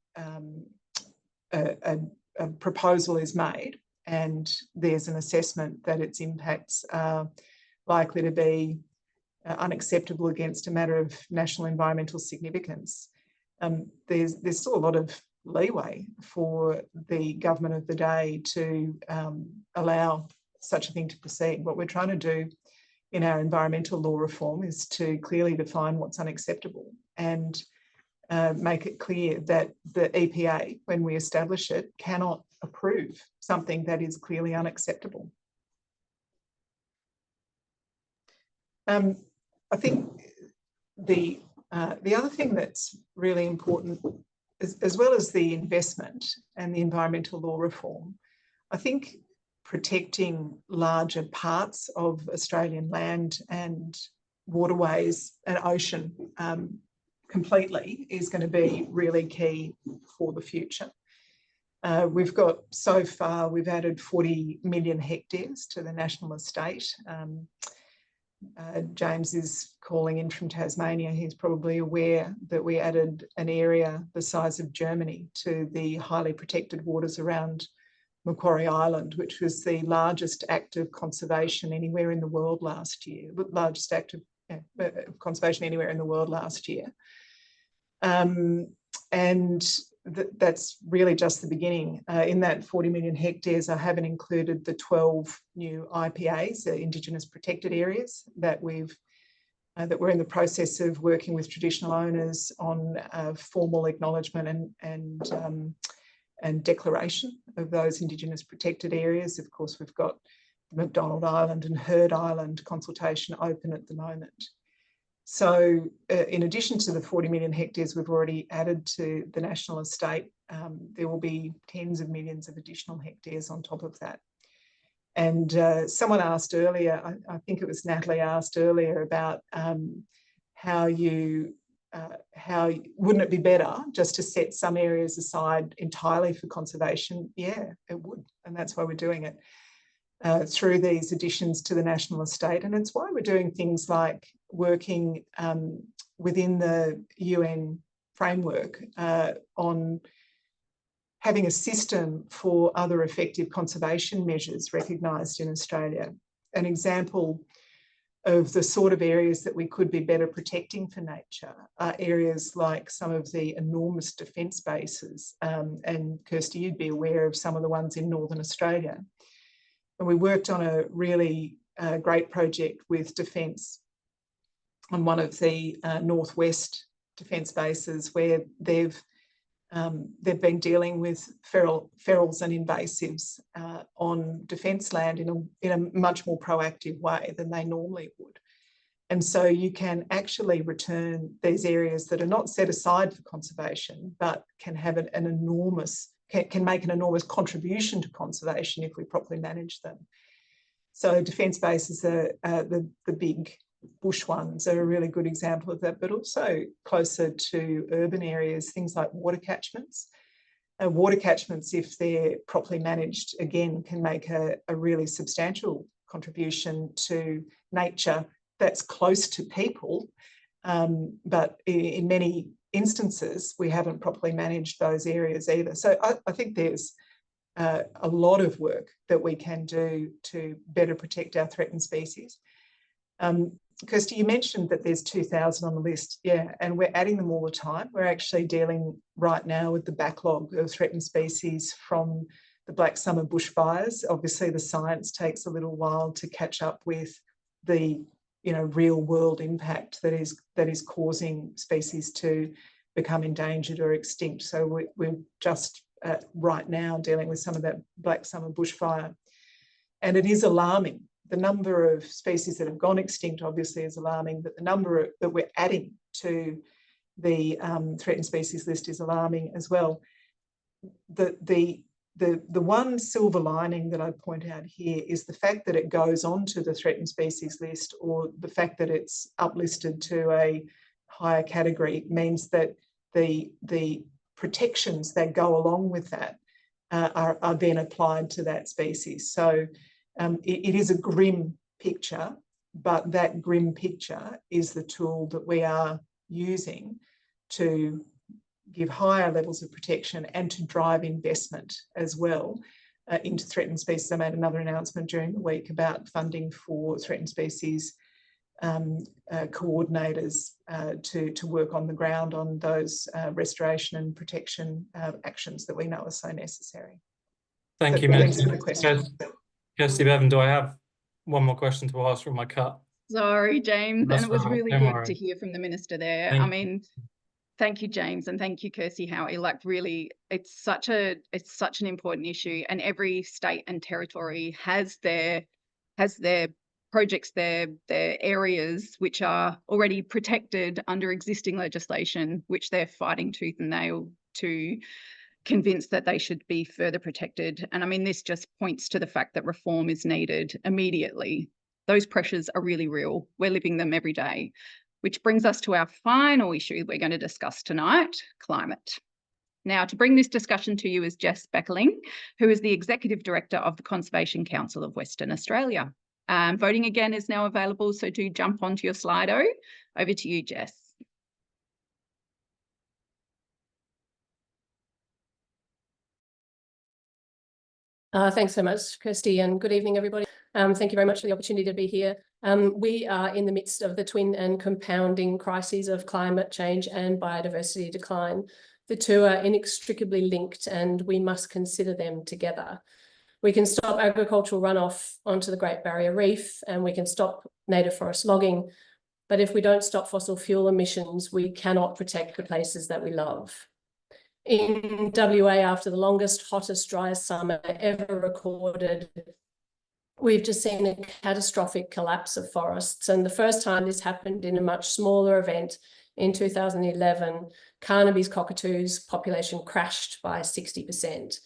a proposal is made and there's an assessment that its impacts are likely to be unacceptable against a matter of national environmental significance. There's still a lot of leeway for the government of the day to allow such a thing to proceed. What we're trying to do in our environmental law reform is to clearly define what's unacceptable and make it clear that the EPA, when we establish it, cannot approve something that is clearly unacceptable. I think the other thing that's really important, as well as the investment and the environmental law reform, I think protecting larger parts of Australian land and waterways and ocean completely is going to be really key for the future. We've got, so far, we've added 40 million hectares to the national estate. James is calling in from Tasmania. He's probably aware that we added an area the size of Germany to the highly protected waters around Macquarie Island, which was the largest act of conservation anywhere in the world last year, largest act of conservation anywhere in the world last year. And that's really just the beginning. In that 40 million hectares, I haven't included the 12 new IPAs, the Indigenous Protected Areas, that we're in the process of working with traditional owners on formal acknowledgement and declaration of those Indigenous Protected Areas. Of course, we've got the McDonald Island and Heard Island consultation open at the moment. So in addition to the 40 million hectares we've already added to the national estate, there will be tens of millions of additional hectares on top of that. And someone asked earlier, I think it was Natalie asked earlier, about how wouldn't it be better just to set some areas aside entirely for conservation? Yeah, it would. And that's why we're doing it through these additions to the national estate. And it's why we're doing things like working within the UN framework on having a system for other effective conservation measures recognised in Australia. An example of the sort of areas that we could be better protecting for nature are areas like some of the enormous defence bases. And Kirsty, you'd be aware of some of the ones in Northern Australia. And we worked on a really great project with Defence on one of the northwest defence bases, where they've they've been dealing with ferals and invasives on defence land in a much more proactive way than they normally would. And so you can actually return these areas that are not set aside for conservation, but can have an enormous, can make an enormous contribution to conservation if we properly manage them. So defence bases are the big bush ones are a really good example of that, but also closer to urban areas, things like water catchments. Water catchments, if they're properly managed, again, can make a really substantial contribution to nature that's close to people. But in many instances, we haven't properly managed those areas either. So I think there's a lot of work that we can do to better protect our threatened species. Kirsty, you mentioned that there's 2,000 on the list. Yeah, and we're adding them all the time. We're actually dealing right now with the backlog of threatened species from the Black Summer bushfires. Obviously, the science takes a little while to catch up with the real world impact that is causing species to become endangered or extinct. So we're just right now dealing with some of that Black Summer bushfire. And it is alarming. The number of species that have gone extinct obviously is alarming, but the number that we're adding to the threatened species list is alarming as well. The one silver lining that I point out here is the fact that it goes onto the threatened species list, or the fact that it's uplisted to a higher category, means that the protections that go along with that are then applied to that species. So it is a grim picture, but that grim picture is the tool that we are using to give higher levels of protection and to drive investment as well into threatened species. I made another announcement during the week about funding for threatened species coordinators to work on the ground on those restoration and protection actions that we know are so necessary. Thank you, Thanks for the question. Kirsty Bevan, do I have one more question to ask from my cut? Sorry, James. That's and it was all right, really don't good worry. to hear from the Minister there. Thank I mean, thank you, James, and thank you, Kirsty Howie. Like, really, it's such an important issue, and every state and territory has their projects, their areas which are already protected under existing legislation, which they're fighting tooth and nail to convince that they should be further protected. And I mean, this just points to the fact that reform is needed immediately. Those pressures are really real. We're living them every day, which brings us to our final issue we're going to discuss tonight, climate. Now, to bring this discussion to you is Jess Beckerling, who is the Executive Director of the Conservation Council of Western Australia. Voting again is now available, so do jump onto your Slido. Over to you, Jess. Thanks so much, Kirsty, and good evening, everybody. Thank you very much for the opportunity to be here. We are in the midst of the twin and compounding crises of climate change and biodiversity decline. The two are inextricably linked, and we must consider them together. We can stop agricultural runoff onto the Great Barrier Reef, and we can stop native forest logging. But if we don't stop fossil fuel emissions, we cannot protect the places that we love. In WA, after the longest, hottest, driest summer ever recorded, we've just seen a catastrophic collapse of forests. And the first time this happened in a much smaller event in 2011, Carnaby's cockatoos population crashed by 60%.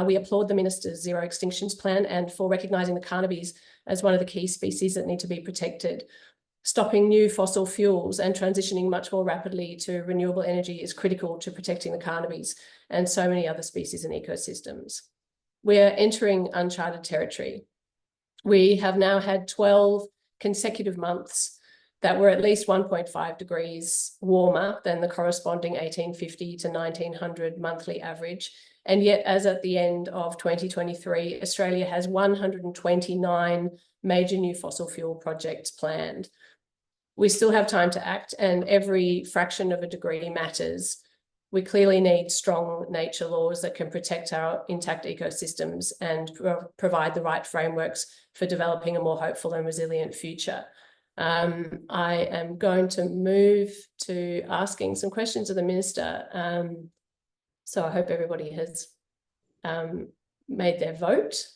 We applaud the Minister's Zero Extinctions Plan and for recognising the Carnabys as one of the key species that need to be protected. Stopping new fossil fuels and transitioning much more rapidly to renewable energy is critical to protecting the Carnabys and so many other species and ecosystems. We're entering uncharted territory. We have now had 12 consecutive months that were at least 1.5 degrees warmer than the corresponding 1850 to 1900 monthly average. And yet, as at the end of 2023, Australia has 129 major new fossil fuel projects planned. We still have time to act, and every fraction of a degree matters. We clearly need strong nature laws that can protect our intact ecosystems and provide the right frameworks for developing a more hopeful and resilient future. I am going to move to asking some questions of the Minister. So I hope everybody has made their vote.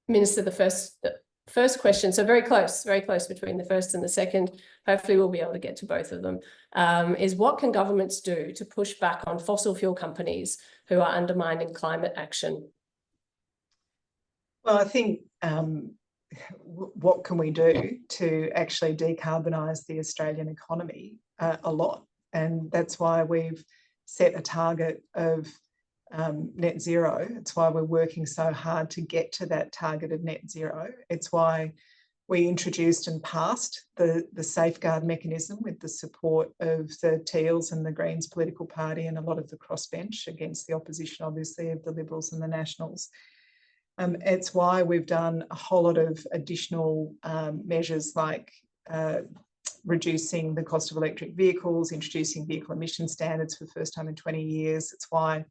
Minister, the first question, so very close between the first and the second. Hopefully we'll be able to get to both of them, is what can governments do to push back on fossil fuel companies who are undermining climate action? Well, I think what can we do to actually decarbonise the Australian economy? A lot. And that's why we've set a target of net zero. It's why we're working so hard to get to that target of net zero. It's why we introduced and passed the safeguard mechanism with the support of the Teals and the Greens political party and a lot of the crossbench against the opposition, obviously, of the Liberals and the Nationals. It's why we've done a whole lot of additional measures like reducing the cost of electric vehicles, introducing vehicle emission standards for the first time in 20 years. It's why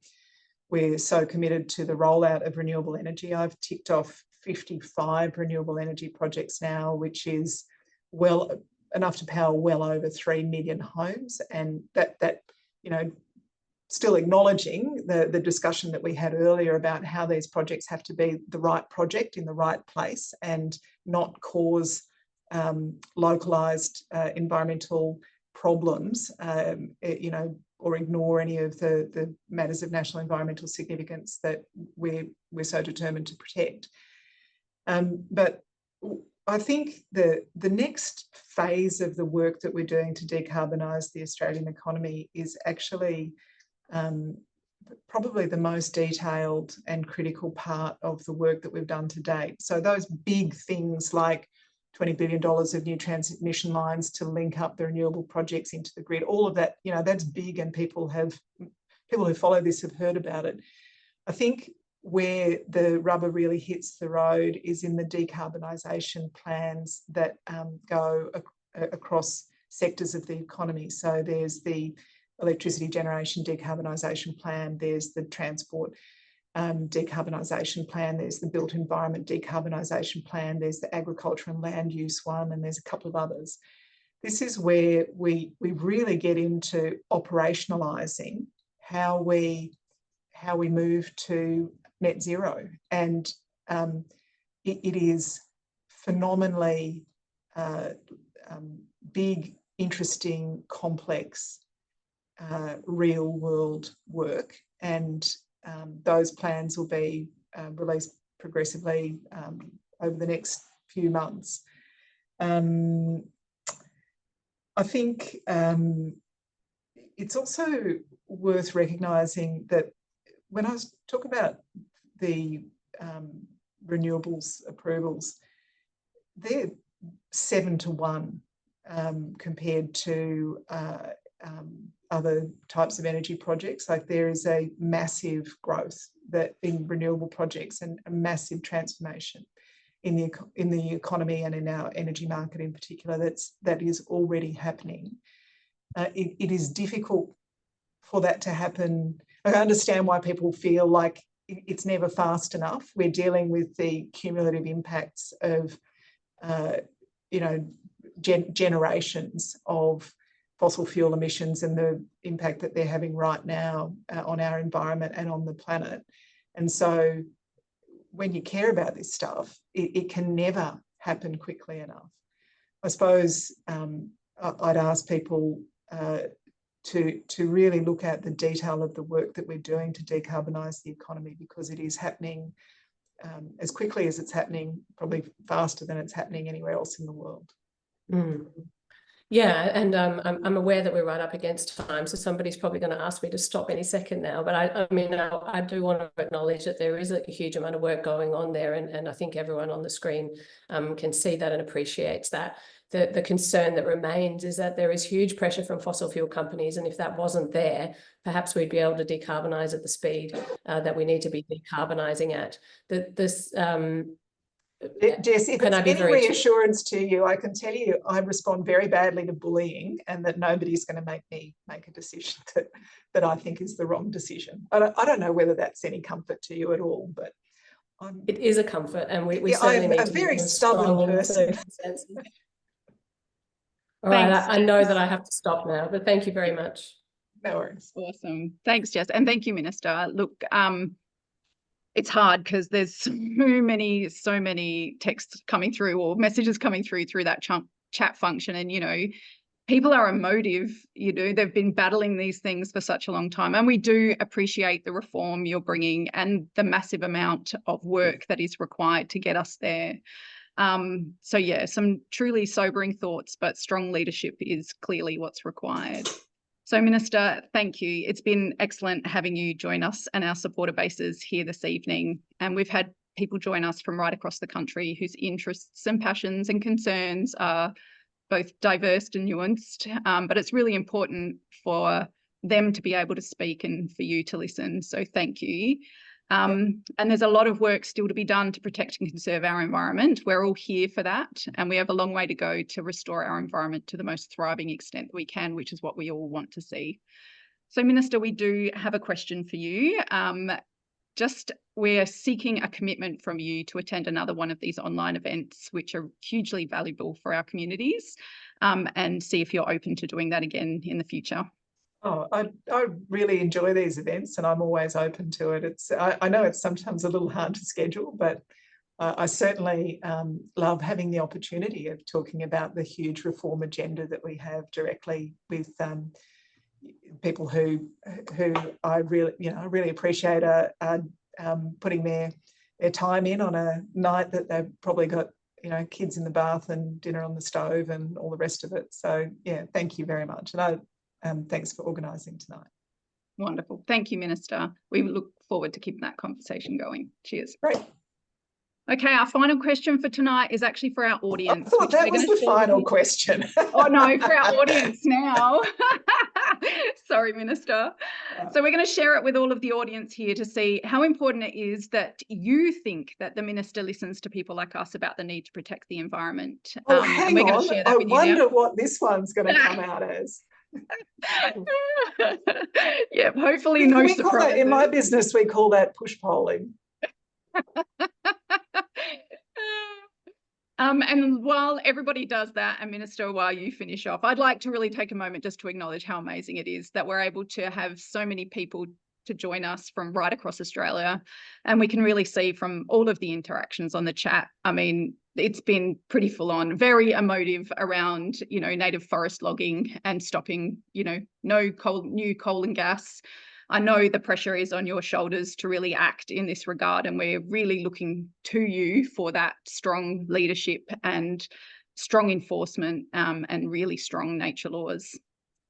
we're so committed to the rollout of renewable energy. I've ticked off 55 renewable energy projects now, which is well enough to power well over 3 million homes. And that you know, still acknowledging the discussion that we had earlier about how these projects have to be the right project in the right place and not cause localised environmental problems, you know, or ignore any of the matters of national environmental significance that we're so determined to protect. But I think the next phase of the work that we're doing to decarbonise the Australian economy is actually probably the most detailed and critical part of the work that we've done to date. So those big things like $20 billion of new transmission lines to link up the renewable projects into the grid, all of that, you know, that's big, and people who follow this have heard about it. I think where the rubber really hits the road is in the decarbonisation plans that go across sectors of the economy. So there's the electricity generation decarbonisation plan, there's the transport decarbonisation plan, there's the built environment decarbonisation plan, there's the agriculture and land use one, and there's a couple of others. This is where we really get into operationalising how we move to net zero. And it is phenomenally big, interesting, complex, real world work. And those plans will be released progressively over the next few months. I think it's also worth recognising that when I talk about the renewables approvals, they're 7 to 1 compared to other types of energy projects. Like, there is a massive growth that in renewable projects and a massive transformation in the economy and in our energy market in particular that is already happening. It is difficult for that to happen. I understand why people feel like it's never fast enough. We're dealing with the cumulative impacts of you know, generations of fossil fuel emissions and the impact that they're having right now on our environment and on the planet. And so when you care about this stuff, it can never happen quickly enough. I suppose I'd ask people to really look at the detail of the work that we're doing to decarbonise the economy, because it is happening as quickly as it's happening, probably faster than it's happening anywhere else in the world. Mm. Yeah, and I'm aware that we're right up against time, so somebody's probably going to ask me to stop any second now. But I mean, I do want to acknowledge that there is a huge amount of work going on there, and I think everyone on the screen can see that and appreciates that. The concern that remains is that there is huge pressure from fossil fuel companies, and if that wasn't there, perhaps we'd be able to decarbonise at the speed that we need to be decarbonising at. Jess, if it's any reassurance to you, I can tell you I respond very badly to bullying, and that nobody's going to make me make a decision that I think is the wrong decision. I don't know whether that's any comfort to you at all, but it is a comfort, and we certainly need I'm a very stubborn person. All right, Thanks, I know Jess. that I have to stop now, but thank you very much. No worries. Awesome. Thanks, Jess. And thank you, Minister. Look, it's hard because there's so many texts coming through or messages coming through that chat function. And, you know, people are emotive, you know, they've been battling these things for such a long time. And we do appreciate the reform you're bringing and the massive amount of work that is required to get us there. So yeah, some truly sobering thoughts, but strong leadership is clearly what's required. So Minister, thank you. It's been excellent having you join us and our supporter bases here this evening. And we've had people join us from right across the country whose interests and passions and concerns are both diverse and nuanced, but it's really important for them to be able to speak and for you to listen. So thank you. And there's a lot of work still to be done to protect and conserve our environment. We're all here for that, and we have a long way to go to restore our environment to the most thriving extent that we can, which is what we all want to see. So Minister, we do have a question for you. We're seeking a commitment from you to attend another one of these online events, which are hugely valuable for our communities, and see if you're open to doing that again in the future. Oh, I really enjoy these events, and I'm always open to it. I know it's sometimes a little hard to schedule, but I certainly love having the opportunity of talking about the huge reform agenda that we have directly with people who I really appreciate putting their time in on a night that they've probably got, you know, kids in the bath and dinner on the stove and all the rest of it. So yeah, thank you very much. And thanks for organising tonight. Wonderful. Thank you, Minister. We look forward to keeping that conversation going. Cheers. Great. Okay, our final question for tonight is actually for our audience. I thought that was the final question. Oh no, for our audience now. Sorry, Minister. So we're going to share it with all of the audience here to see how important it is that you think that the Minister listens to people like us about the need to protect the environment. Oh, hang on. I wonder what this one's going to come out as. Yeah, hopefully no surprises. In my business, we call that push polling. And while everybody does that, and Minister, while you finish off, I'd like to really take a moment just to acknowledge how amazing it is that we're able to have so many people to join us from right across Australia. And we can really see from all of the interactions on the chat, I mean, it's been pretty full on, very emotive around, you know, native forest logging and stopping, you know, new coal and gas. I know the pressure is on your shoulders to really act in this regard, and we're really looking to you for that strong leadership and strong enforcement and really strong nature laws.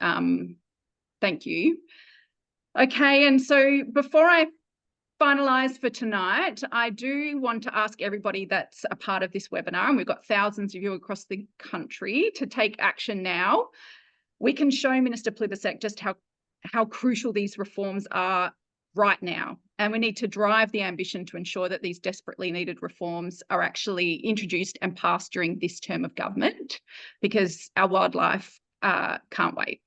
Thank you. Okay, and so before I finalise for tonight, I do want to ask everybody that's a part of this webinar, and we've got thousands of you across the country, to take action now. We can show Minister Plibersek just how crucial these reforms are right now. And we need to drive the ambition to ensure that these desperately needed reforms are actually introduced and passed during this term of government, because our wildlife can't wait.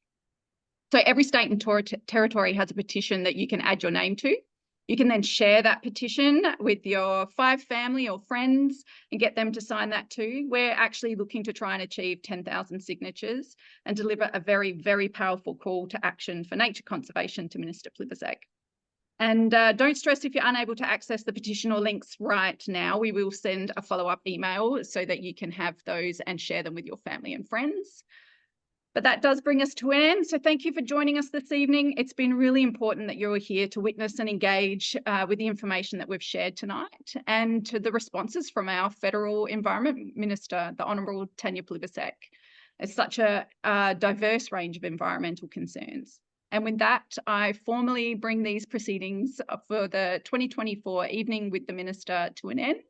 So every state and territory has a petition that you can add your name to. You can then share that petition with your 5 family or friends and get them to sign that too. We're actually looking to try and achieve 10,000 signatures and deliver a very, very powerful call to action for nature conservation to Minister Plibersek. And don't stress if you're unable to access the petition or links right now. We will send a follow-up email so that you can have those and share them with your family and friends. But that does bring us to an end. So thank you for joining us this evening. It's been really important that you're here to witness and engage with the information that we've shared tonight, and to the responses from our Federal Environment Minister, the Honourable Tanya Plibersek. It's such a diverse range of environmental concerns. And with that, I formally bring these proceedings for the 2024 Evening with the Minister to an end.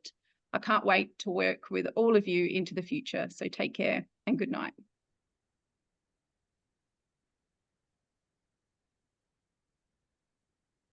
I can't wait to work with all of you into the future. So take care and good night.